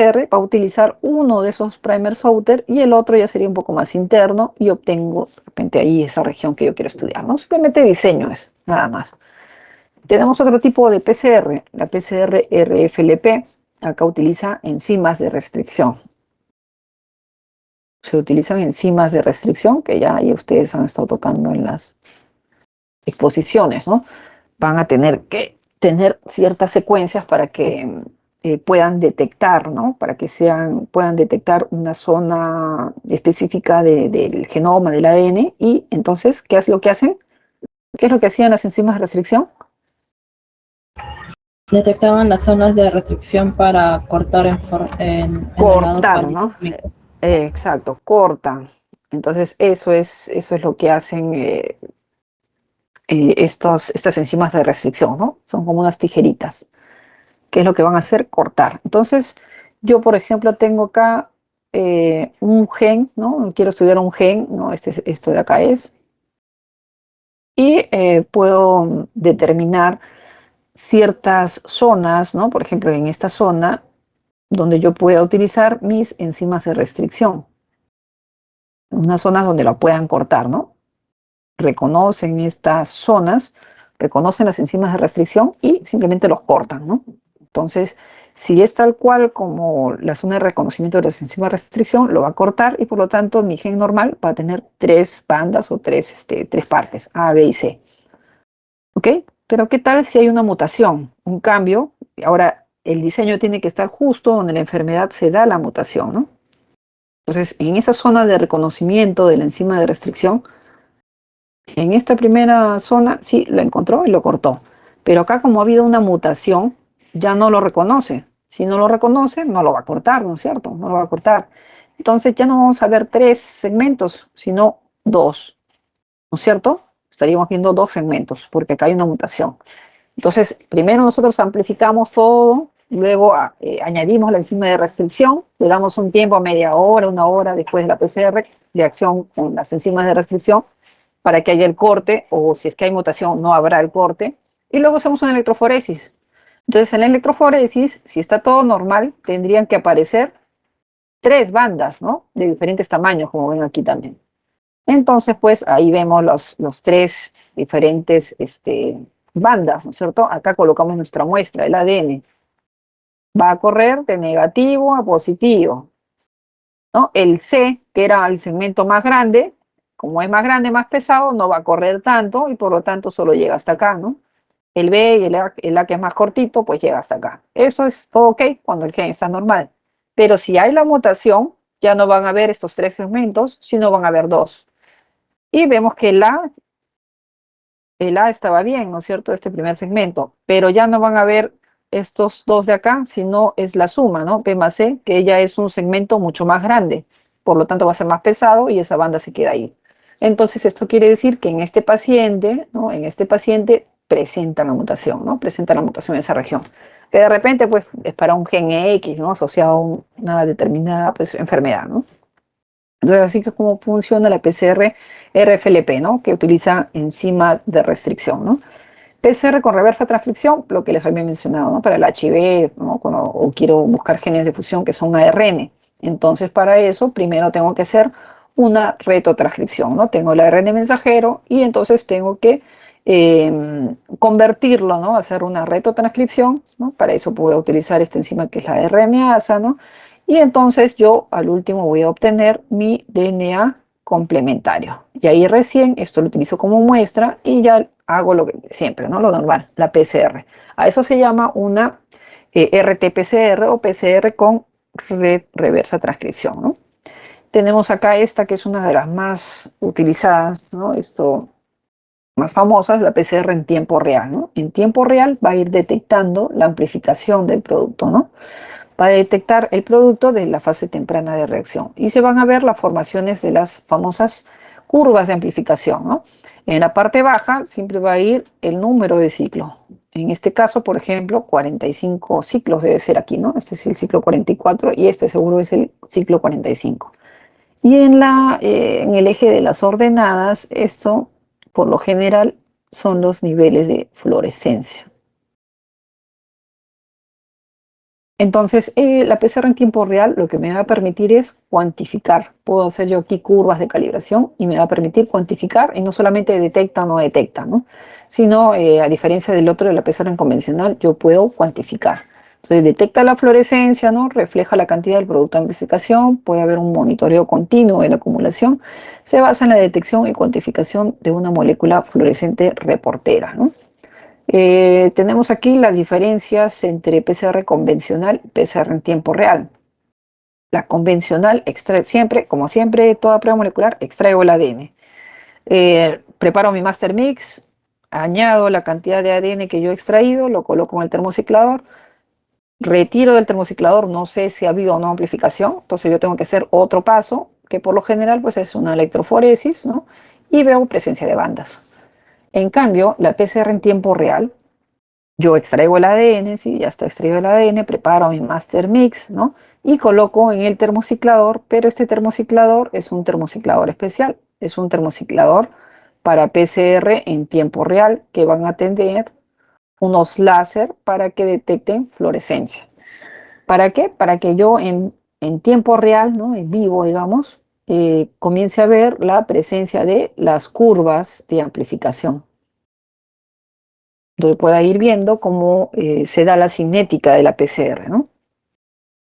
PCR va a utilizar uno de esos primers outer y el otro ya sería un poco más interno y obtengo de repente ahí esa región que yo quiero estudiar, ¿no? Simplemente diseño es, nada más. Tenemos otro tipo de PCR, la PCR RFLP. Acá utiliza enzimas de restricción. Se utilizan enzimas de restricción que ya ustedes han estado tocando en las exposiciones, ¿no? Van a tener que tener ciertas secuencias para que puedan detectar, ¿no? Para que puedan detectar una zona específica del genoma, del ADN, y entonces, ¿qué es lo que hacen? ¿Qué es lo que hacían las enzimas de restricción? Detectaban las zonas de restricción para cortar en el lado Cortar, ¿no? polimórfico. Exacto, cortan. Entonces, eso es lo que hacen estas enzimas de restricción, ¿no? Son como unas tijeritas. ¿Qué es lo que van a hacer? Cortar. Entonces, yo, por ejemplo, tengo acá un gen, ¿no? Quiero estudiar un gen, ¿no? Esto de acá es. Y puedo determinar ciertas zonas, ¿no? Por ejemplo, en esta zona donde yo pueda utilizar mis enzimas de restricción. Unas zonas donde lo puedan cortar, ¿no? Reconocen estas zonas, reconocen las enzimas de restricción y simplemente los cortan, ¿no? Entonces, si es tal cual como la zona de reconocimiento de las enzimas de restricción, lo va a cortar y por lo tanto mi gen normal va a tener tres bandas o tres partes, A, B y C. ¿Ok? Pero ¿qué tal si hay una mutación, un cambio? Ahora, el diseño tiene que estar justo donde la enfermedad se da la mutación, ¿no? Entonces, en esa zona de reconocimiento de la enzima de restricción, en esta primera zona sí lo encontró y lo cortó. Pero acá como ha habido una mutación, ya no lo reconoce. Si no lo reconoce, no lo va a cortar, ¿no es cierto? No lo va a cortar. Entonces ya no vamos a ver tres segmentos, sino dos, ¿no es cierto? Estaríamos viendo dos segmentos, porque acá hay una mutación. Entonces, primero nosotros amplificamos todo, luego añadimos la enzima de restricción, le damos un tiempo, media hora, una hora después de la PCR, de acción con las enzimas de restricción, para que haya el corte, o si es que hay mutación, no habrá el corte, y luego hacemos una electroforesis. Entonces, en la electroforesis, si está todo normal, tendrían que aparecer tres bandas, ¿no? De diferentes tamaños, como ven aquí también. Entonces, pues ahí vemos los tres diferentes bandas, ¿no es cierto? Acá colocamos nuestra muestra, el ADN. Va a correr de negativo a positivo, ¿no? El C, que era el segmento más grande, como es más grande, más pesado, no va a correr tanto y por lo tanto solo llega hasta acá, ¿no? El B y el A que es más cortito, pues llega hasta acá. Eso es todo ok cuando el gen está normal. Pero si hay la mutación, ya no van a ver estos tres segmentos, sino van a ver dos. Y vemos que el A estaba bien, ¿no es cierto? Este primer segmento, pero ya no van a ver estos dos de acá, sino es la suma, ¿no? P más C, que ya es un segmento mucho más grande, por lo tanto va a ser más pesado y esa banda se queda ahí. Entonces esto quiere decir que en este paciente, ¿no? En este paciente presenta la mutación, ¿no? Presenta la mutación en esa región. Que de repente, pues, es para un gen X, ¿no? Asociado a una determinada, pues, enfermedad, ¿no? Entonces, así que como funciona la PCR RFLP, ¿no? Que utiliza enzima de restricción, ¿no? PCR con reversa transcripción, lo que les había mencionado, ¿no? Para el HIV, ¿no? O quiero buscar genes de fusión que son ARN. Entonces, para eso, primero tengo que hacer una retrotranscripción, ¿no? Tengo el ARN mensajero y entonces tengo que convertirlo, ¿no? Hacer una retrotranscripción, ¿no? Para eso puedo utilizar esta enzima que es la RNasa, ¿no? Y entonces yo al último voy a obtener mi DNA complementario. Y ahí recién esto lo utilizo como muestra y ya hago lo que siempre, ¿no? Lo normal, la PCR. A eso se llama una RT-PCR o PCR con reversa transcripción, ¿no? Tenemos acá esta que es una de las más utilizadas, ¿no? Esto, más famosas, la PCR en tiempo real, ¿no? En tiempo real va a ir detectando la amplificación del producto, ¿no? Va a detectar el producto de la fase temprana de reacción y se van a ver las formaciones de las famosas curvas de amplificación, ¿no? En la parte baja siempre va a ir el número de ciclos. En este caso, por ejemplo, 45 ciclos debe ser aquí, ¿no? Este es el ciclo 44 y este seguro es el ciclo 45. Y en el eje de las ordenadas, esto por lo general son los niveles de fluorescencia. Entonces, la PCR en tiempo real lo que me va a permitir es cuantificar. Puedo hacer yo aquí curvas de calibración y me va a permitir cuantificar y no solamente detecta o no detecta, ¿no? Sino, a diferencia del otro de la PCR en convencional, yo puedo cuantificar. Entonces, detecta la fluorescencia, ¿no? Refleja la cantidad del producto de amplificación, puede haber un monitoreo continuo de la acumulación. Se basa en la detección y cuantificación de una molécula fluorescente reportera, ¿no? Tenemos aquí las diferencias entre PCR convencional y PCR en tiempo real. La convencional extrae siempre, como siempre, toda prueba molecular, extraigo el ADN. Preparo mi master mix, añado la cantidad de ADN que yo he extraído, lo coloco en el termociclador, retiro del termociclador, no sé si ha habido o no amplificación, entonces yo tengo que hacer otro paso, que por lo general pues es una electroforesis, ¿no? Y veo presencia de bandas. En cambio, la PCR en tiempo real, yo extraigo el ADN, sí, ya está extraído el ADN, preparo mi master mix, ¿no? Y coloco en el termociclador, pero este termociclador es un termociclador especial, es un termociclador para PCR en tiempo real que van a tener unos láser para que detecten fluorescencia. ¿Para qué? Para que yo en tiempo real, ¿no? En vivo, digamos, comience a ver la presencia de las curvas de amplificación, donde pueda ir viendo cómo se da la cinética de la PCR, ¿no?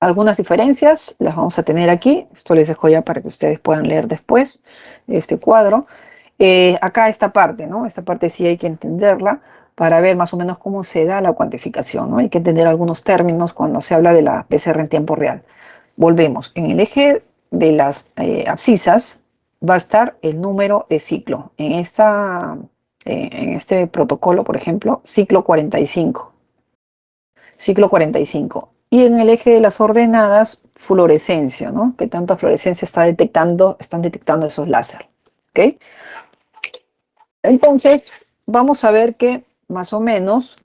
Algunas diferencias las vamos a tener aquí. Esto les dejo ya para que ustedes puedan leer después este cuadro. Acá esta parte, ¿no? Esta parte sí hay que entenderla para ver más o menos cómo se da la cuantificación, ¿no? Hay que entender algunos términos cuando se habla de la PCR en tiempo real. Volvemos. En el eje de las abscisas va a estar el número de ciclo. En este protocolo, por ejemplo, ciclo 45. Ciclo 45. Y en el eje de las ordenadas, fluorescencia, ¿no? ¿Qué tanta fluorescencia están detectando esos láser? ¿Ok? Entonces, vamos a ver que más o menos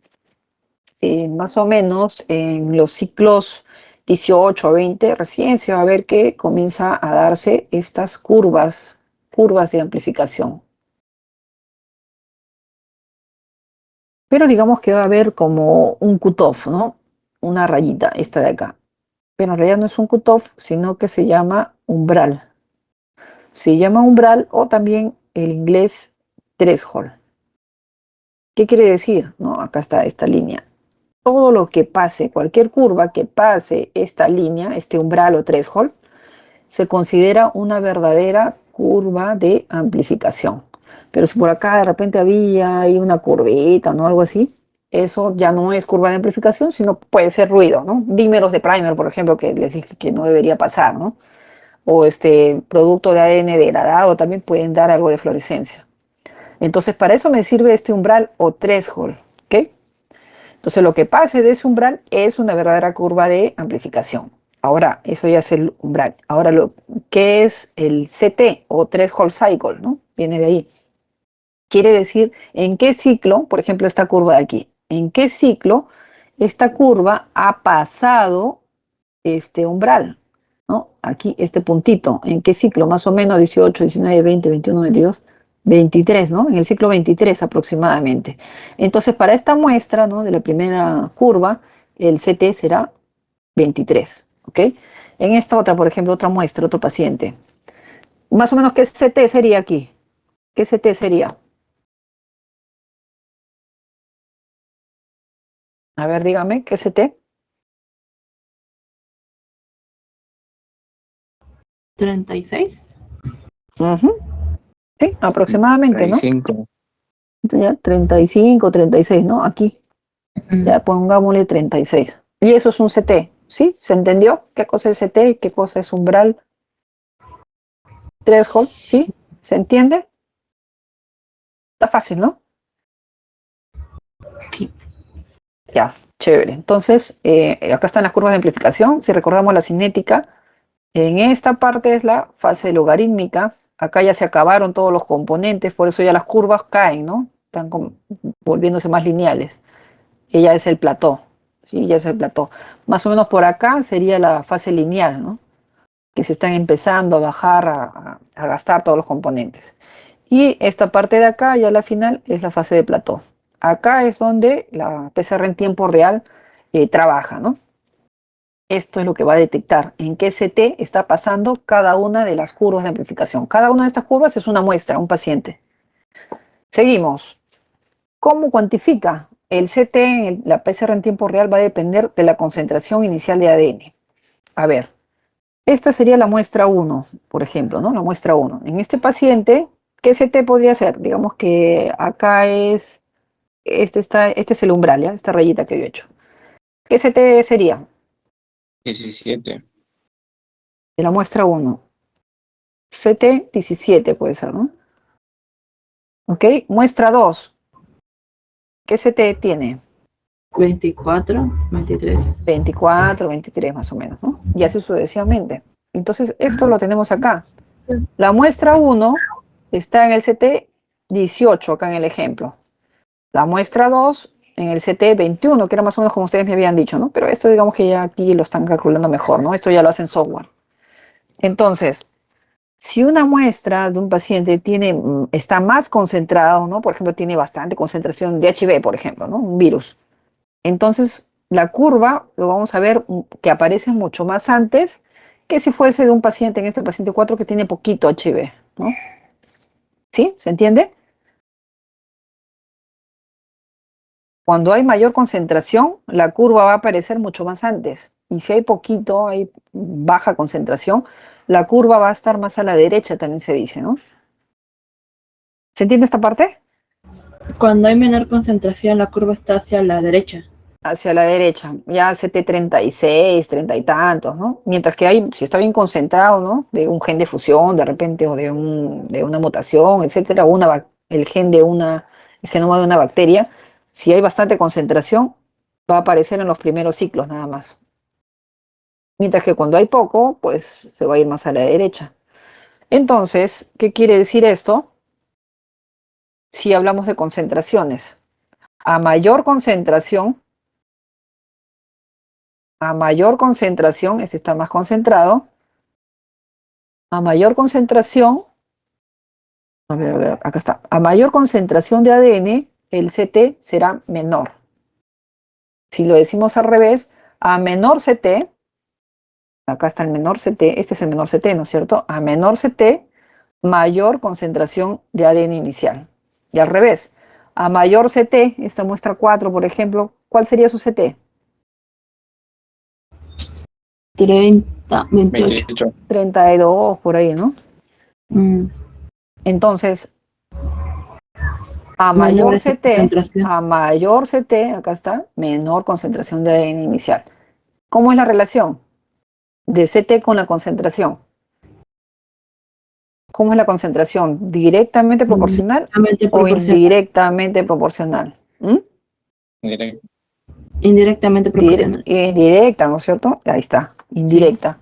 en los ciclos 18 a 20, recién se va a ver que comienza a darse estas curvas de amplificación. Pero digamos que va a haber como un cutoff, ¿no? Una rayita, esta de acá. Pero en realidad no es un cutoff, sino que se llama umbral. Se llama umbral o también el inglés threshold. ¿Qué quiere decir? No, acá está esta línea. Todo lo que pase, cualquier curva que pase esta línea, este umbral o threshold, se considera una verdadera curva de amplificación. Pero si por acá de repente había ahí una curvita, ¿no? Algo así, eso ya no es curva de amplificación, sino puede ser ruido, ¿no? Dímeros de primer, por ejemplo, que les dije que no debería pasar, ¿no? O este producto de ADN degradado también pueden dar algo de fluorescencia. Entonces, para eso me sirve este umbral o threshold, ¿ok? Entonces, lo que pase de ese umbral es una verdadera curva de amplificación. Ahora, eso ya es el umbral. Ahora, ¿qué es el CT o threshold cycle, ¿no? Viene de ahí. Quiere decir en qué ciclo, por ejemplo, esta curva de aquí, en qué ciclo esta curva ha pasado este umbral, ¿no? Aquí este puntito, ¿en qué ciclo? Más o menos 18, 19, 20, 21, 22, 23, ¿no? En el ciclo 23 aproximadamente. Entonces, para esta muestra, ¿no? De la primera curva, el CT será 23, ¿ok? En esta otra, por ejemplo, otra muestra, otro paciente. Más o menos, ¿qué CT sería aquí? ¿Qué CT sería? A ver, dígame, ¿qué CT? 36. Ujú, sí, aproximadamente, ¿no? 35. Entonces ya 35, 36, ¿no? Aquí. Mm, Ya pongámosle 36. Y eso es un CT, ¿sí? ¿Se entendió qué cosa es CT y qué cosa es umbral threshold? ¿Sí? ¿Se entiende? Está fácil, ¿no? sí. Ya, chévere. Entonces, acá están las curvas de amplificación. Si recordamos la cinética, en esta parte es la fase logarítmica. Acá ya se acabaron todos los componentes, por eso ya las curvas caen, ¿no? Están volviéndose más lineales. Y ya es el plató, ¿sí? Ya es el plató. Más o menos por acá sería la fase lineal, ¿no? Que se están empezando a bajar, a gastar todos los componentes. Y esta parte de acá, ya la final, es la fase de plató. Acá es donde la PCR en tiempo real trabaja, ¿no? Esto es lo que va a detectar en qué CT está pasando cada una de las curvas de amplificación. Cada una de estas curvas es una muestra, un paciente. Seguimos. ¿Cómo cuantifica? El CT, la PCR en tiempo real va a depender de la concentración inicial de ADN. A ver, esta sería la muestra 1, por ejemplo, ¿no? La muestra 1. En este paciente, ¿qué CT podría ser? Digamos que acá es, este es el umbral, ¿ya? Esta rayita que yo he hecho. ¿Qué CT sería? 17. De la muestra 1. CT 17 puede ser, ¿no? ¿Ok? Muestra 2. ¿Qué CT tiene? 24, 23. 24, 23 más o menos, ¿no? Y así sucesivamente. Entonces, esto lo tenemos acá. La muestra 1 está en el CT 18, acá en el ejemplo. La muestra 2 en el CT 21, que era más o menos como ustedes me habían dicho, ¿no? Pero esto digamos que ya aquí lo están calculando mejor, ¿no? Esto ya lo hacen software. Entonces, si una muestra de un paciente está más concentrado, ¿no? Por ejemplo, tiene bastante concentración de HIV, por ejemplo, ¿no? Un virus. Entonces, la curva lo vamos a ver que aparece mucho más antes que si fuese de un paciente, en este paciente 4 que tiene poquito HIV, ¿no? ¿Sí? ¿Se entiende? Cuando hay mayor concentración, la curva va a aparecer mucho más antes. Y si hay poquito, hay baja concentración, la curva va a estar más a la derecha, también se dice, ¿no? ¿Se entiende esta parte? Cuando hay menor concentración, la curva está hacia la derecha. Hacia la derecha, ya CT 36, 30 y tantos, ¿no? Mientras que si está bien concentrado, ¿no? De un gen de fusión, de repente, o de una mutación, etcétera, el genoma de una bacteria, si hay bastante concentración, va a aparecer en los primeros ciclos nada más. Mientras que cuando hay poco, pues se va a ir más a la derecha. Entonces, ¿qué quiere decir esto? Si hablamos de concentraciones, a mayor concentración, este está más concentrado, a mayor concentración, a ver, acá está, a mayor concentración de ADN, el CT será menor. Si lo decimos al revés, a menor CT, acá está el menor CT, este es el menor CT, ¿no es cierto? A menor CT, mayor concentración de ADN inicial. Y al revés, a mayor CT, esta muestra 4, por ejemplo, ¿cuál sería su CT? 30, 28. 28. 32, por ahí, ¿no? Mm, Entonces, a menor mayor esa CT, concentración. acá está, menor concentración de ADN inicial. ¿Cómo es la relación de CT con la concentración? ¿Cómo es la concentración? ¿Directamente proporcional Directamente o proporcional. indirectamente proporcional? ¿Mm? Directo. Indirectamente proporcional. Indirecta, ¿no es cierto? Ahí está, Sí. indirecta.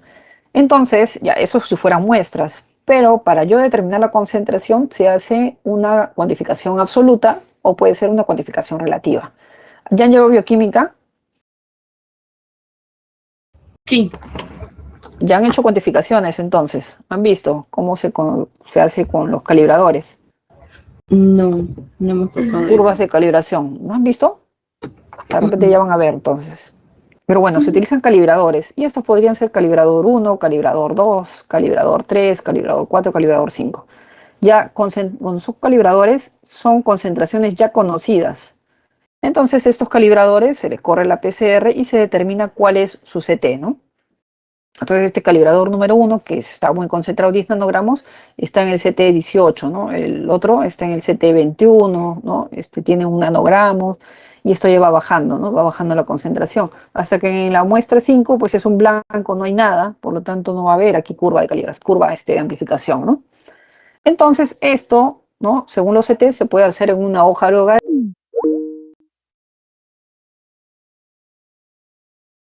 Entonces, ya eso si fueran muestras, pero para yo determinar la concentración se hace una cuantificación absoluta o puede ser una cuantificación relativa. ¿Ya han llevado bioquímica? Sí. Ya han hecho cuantificaciones entonces. ¿Han visto cómo se hace con los calibradores? No, no hemos tocado Curvas eso. de calibración. ¿No han visto? De repente Mm, ya van a ver entonces. Pero bueno, se utilizan calibradores y estos podrían ser calibrador 1, calibrador 2, calibrador 3, calibrador 4, calibrador 5. Ya con sus calibradores son concentraciones ya conocidas. Entonces estos calibradores se les corre la PCR y se determina cuál es su CT, ¿no? Entonces este calibrador número 1, que está muy concentrado, 10 nanogramos, está en el CT 18, ¿no? El otro está en el CT 21, ¿no? Este tiene 1 nanogramo y esto ya va bajando, ¿no? Va bajando la concentración. Hasta que en la muestra 5, pues es un blanco, no hay nada, por lo tanto no va a haber aquí curva de calibración, curva de amplificación, ¿no? Entonces esto, ¿no? Según los CT se puede hacer en una hoja logarítmica